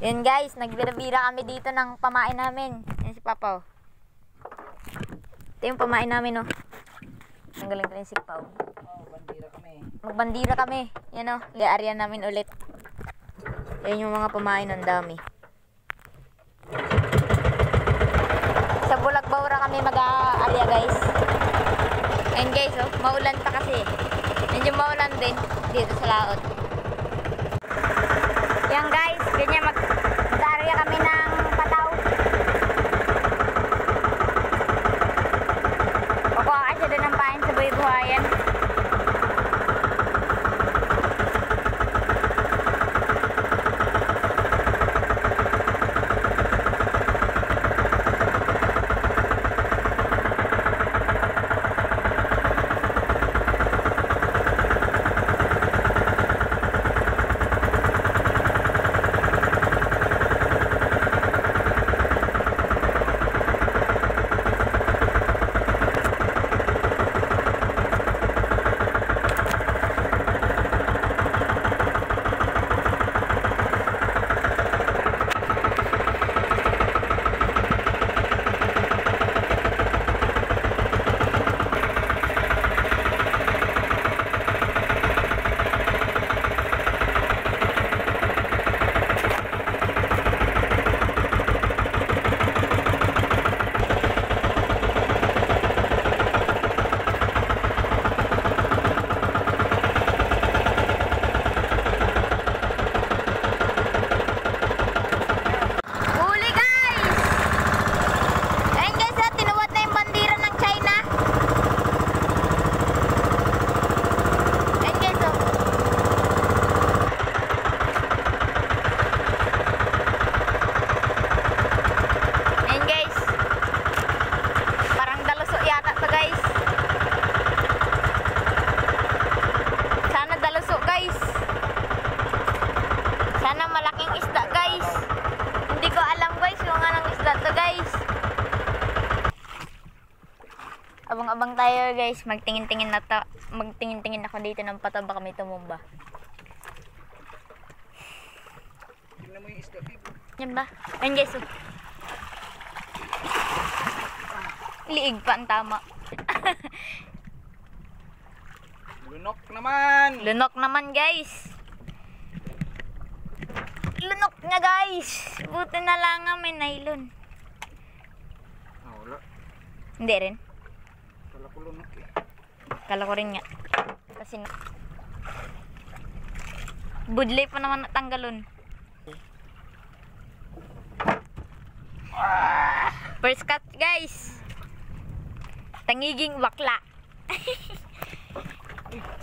Yan guys, nagbira-bira kami dito ng pamain namin. Yan si Papa. Ito yung pamain namin, oh. Ang galing rin si Pao. Bandira kami. Magbandira kami. Yan, oh. Liaryan namin ulit. Yan yung mga pamain, ang dami. Sa Bulak-Baura kami mag-aalya guys. Ayan guys, oh. Maulan pa kasi. Medyo maulan din dito sa laot. Yan guys, ganyan mag-aalya kami ng pataw. Kukuha kasi doon ng pain sa buhay-buhayan. Sana malaking isda guys. Hindi ko alam guys kung anong isda to guys. Abang-abang tayo guys. Magtingin-tingin ako dito ng pato, baka may tumumba. Tingnan mo yung isda, babe. Yan ba? Ayun guys. Oh. Liig pa ang tama. Lunok naman. Lunok naman guys. Lunok nga guys. Buti na lang nga may nylon. Wala. Hindi rin. Kala ko lunok eh. Kala ko rin nga. Kasi budlay pa naman natanggalon. First cut guys. Tangiging bakla.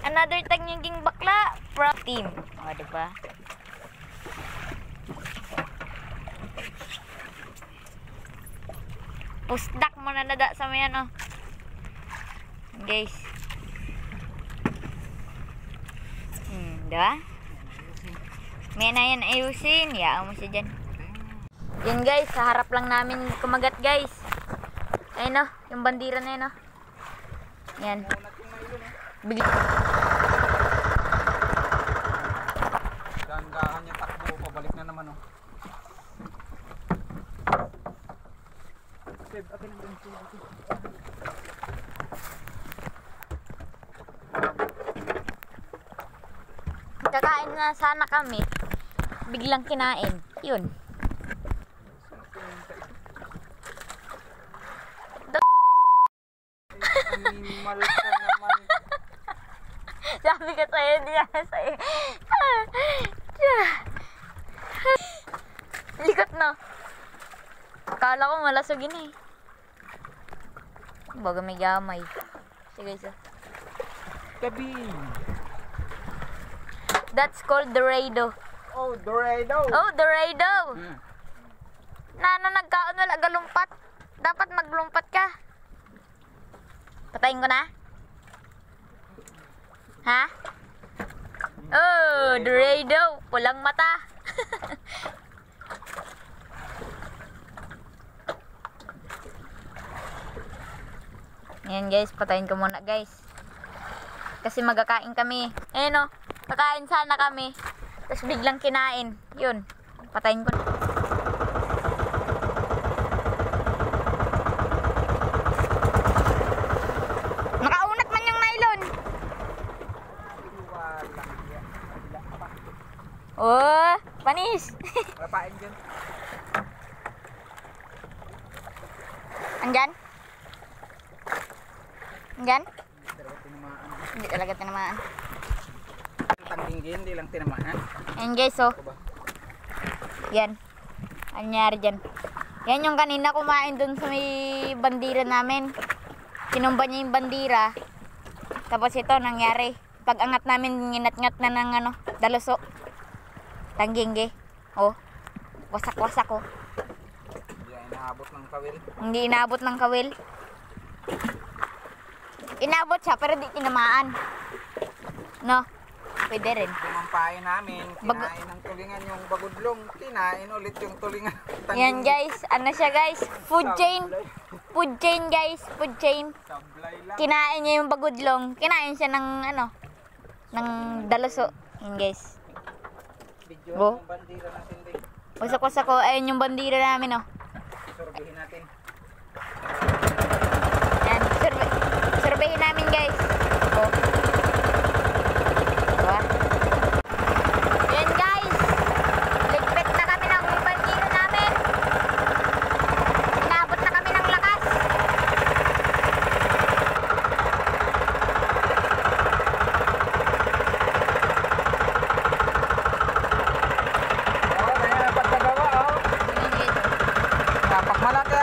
Another tangiging bakla. Pro team. O, diba? Pusdak mo na nada sa mga ano. Guys. Diba? May na yan ayusin. Yaan mo siya dyan. Yan guys, sa harap lang namin kumagat guys. Ayun o, yung bandira na yun o. Yan. Bigla. Dahan-dahan niya takbo, pabalik na naman o. Babe, akin ang ganito. Kakain na sana kami. Biglang kinain. Yun. Animal ka naman. Sabi ko sa'yo, hindi na sa'yo. Likot no. Akala ko malasugin eh. Baga may gamay. Sige isa. Gabi. That's called Dorado. Oh, Dorado. Oh, Dorado. Nano nagkaon wala galumpat. Dapat maglumpat ka. Patayin ko na? Ha? Oh, Dorado. Pulang mata. Ayan guys, patayin ko muna guys. Kasi magkakain kami. Ayan o, kakain sana kami. Tapos biglang kinain. Yun. Patayin ko na. Nakaunat man yung nylon. Walang yan. Wala pa. Oh, panis. Papain dyan. Andyan? Andyan? Talaga tinamaan. Hindi talaga tinamaan. Tangginggin, hindi lang tinamaan. Ayan guys, oh. Ito ba? Yan. Anyari dyan. Yan yung kanina kumain dun sa may bandira namin. Sinumba niya yung bandira. Tapos ito, nangyari. Pag angat namin, nginat-ngat na ng ano, daluso. Tanggingge. Oh. Wasak-wasak, oh. Hindi ay naabot ng kawil. Hindi inabot ng kawil. Inabot siya, pero di tinamaan. No? Pwede rin. Pumampain namin, Bag- kinain ng tulingan yung bagudlong, kinain ulit yung tulingan. Yan guys, ano siya guys? Food chain. Food chain guys, food chain. Sablay lang. Kinain niya yung bagudlong. Kinain siya ng ano, ng daluso. Yan guys. Video Bo? ng bandira natin din. Wasak-wasak ko. Ayun yung bandira namin, oh. Sorbihin natin. Yan, survey namin guys. Oh. Diba? Yan guys. Ligpit na kami ng bandira namin. Inabot na kami ng lakas. Oo, kaya napagkagawa, oh. Yan guys, oh. Napakmalaki